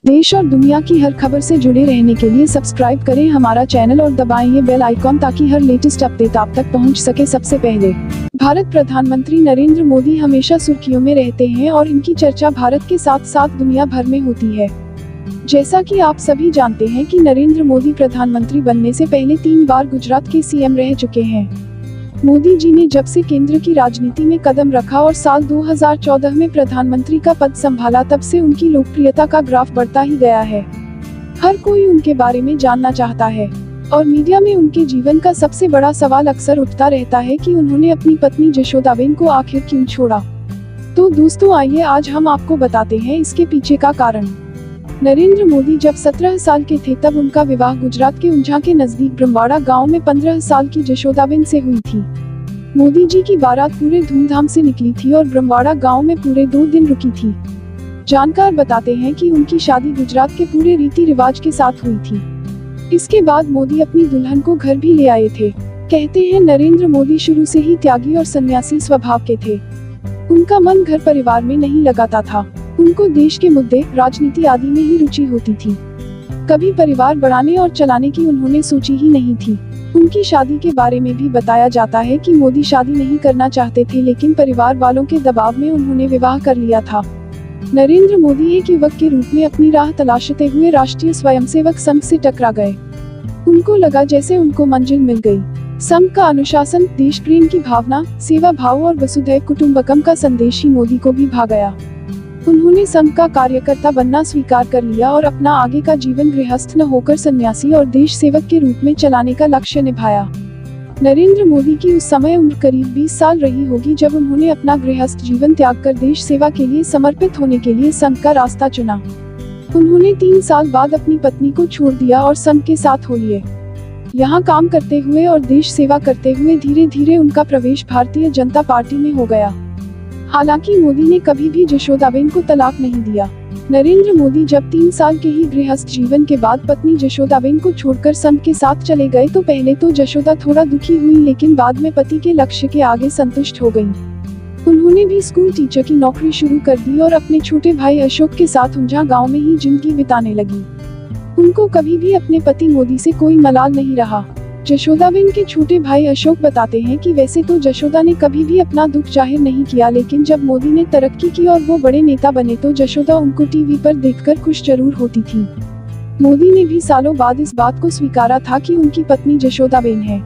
देश और दुनिया की हर खबर से जुड़े रहने के लिए सब्सक्राइब करें हमारा चैनल और दबाएं ये बेल आइकॉन ताकि हर लेटेस्ट अपडेट आप तक पहुंच सके सबसे पहले। भारत प्रधानमंत्री नरेंद्र मोदी हमेशा सुर्खियों में रहते हैं और इनकी चर्चा भारत के साथ साथ दुनिया भर में होती है। जैसा कि आप सभी जानते हैं कि नरेंद्र मोदी प्रधानमंत्री बनने से पहले 3 बार गुजरात के सीएम रह चुके हैं। मोदी जी ने जब से केंद्र की राजनीति में कदम रखा और साल 2014 में प्रधानमंत्री का पद संभाला तब से उनकी लोकप्रियता का ग्राफ बढ़ता ही गया है। हर कोई उनके बारे में जानना चाहता है और मीडिया में उनके जीवन का सबसे बड़ा सवाल अक्सर उठता रहता है कि उन्होंने अपनी पत्नी जशोदाबेन को आखिर क्यों छोड़ा। तो दोस्तों आइए आज हम आपको बताते हैं इसके पीछे का कारण। नरेंद्र मोदी जब 17 साल के थे तब उनका विवाह गुजरात के उंझा के नजदीक ब्रह्मवाड़ा गांव में 15 साल की जशोदाबेन से हुई थी। मोदी जी की बारात पूरे धूमधाम से निकली थी और ब्रह्मवाड़ा गांव में पूरे 2 दिन रुकी थी। जानकार बताते हैं कि उनकी शादी गुजरात के पूरे रीति रिवाज के साथ हुई थी। इसके बाद मोदी अपनी दुल्हन को घर भी ले आए थे। कहते हैं नरेंद्र मोदी शुरू से ही त्यागी और सन्यासी स्वभाव के थे। उनका मन घर परिवार में नहीं लगाता था। उनको देश के मुद्दे, राजनीति आदि में ही रुचि होती थी। कभी परिवार बढ़ाने और चलाने की उन्होंने सोची ही नहीं थी। उनकी शादी के बारे में भी बताया जाता है कि मोदी शादी नहीं करना चाहते थे लेकिन परिवार वालों के दबाव में उन्होंने विवाह कर लिया था। नरेंद्र मोदी एक युवक के रूप में अपनी राह तलाशते हुए राष्ट्रीय स्वयंसेवक संघ से टकरा गए। उनको लगा जैसे उनको मंजिल मिल गई। संघ का अनुशासन, देश प्रेम की भावना, सेवा भाव और वसुधैव कुटुंबकम का संदेश ही मोदी को भी भा गया। उन्होंने संघ का कार्यकर्ता बनना स्वीकार कर लिया और अपना आगे का जीवन गृहस्थ न होकर सन्यासी और देश सेवक के रूप में चलाने का लक्ष्य निभाया। नरेंद्र मोदी की उस समय उम्र करीब 20 साल रही होगी जब उन्होंने अपना गृहस्थ जीवन त्याग कर देश सेवा के लिए समर्पित होने के लिए संघ का रास्ता चुना। उन्होंने 3 साल बाद अपनी पत्नी को छोड़ दिया और संघ के साथ हो लिए। यहाँ काम करते हुए और देश सेवा करते हुए धीरे धीरे उनका प्रवेश भारतीय जनता पार्टी में हो गया। हालांकि मोदी ने कभी भी जशोदाबेन को तलाक नहीं दिया। नरेंद्र मोदी जब 3 साल के ही गृहस्थ जीवन के बाद पत्नी जशोदाबेन को छोड़कर संघ के साथ चले गए तो पहले तो जशोदा थोड़ा दुखी हुई लेकिन बाद में पति के लक्ष्य के आगे संतुष्ट हो गईं। उन्होंने भी स्कूल टीचर की नौकरी शुरू कर दी और अपने छोटे भाई अशोक के साथ उंझा गांव में ही जिंदगी बिताने लगी। उनको कभी भी अपने पति मोदी से कोई मलाल नहीं रहा। जशोदाबेन के छोटे भाई अशोक बताते हैं कि वैसे तो जशोदा ने कभी भी अपना दुख जाहिर नहीं किया लेकिन जब मोदी ने तरक्की की और वो बड़े नेता बने तो जशोदा उनको टीवी पर देखकर खुश जरूर होती थी। मोदी ने भी सालों बाद इस बात को स्वीकारा था कि उनकी पत्नी जशोदाबेन है।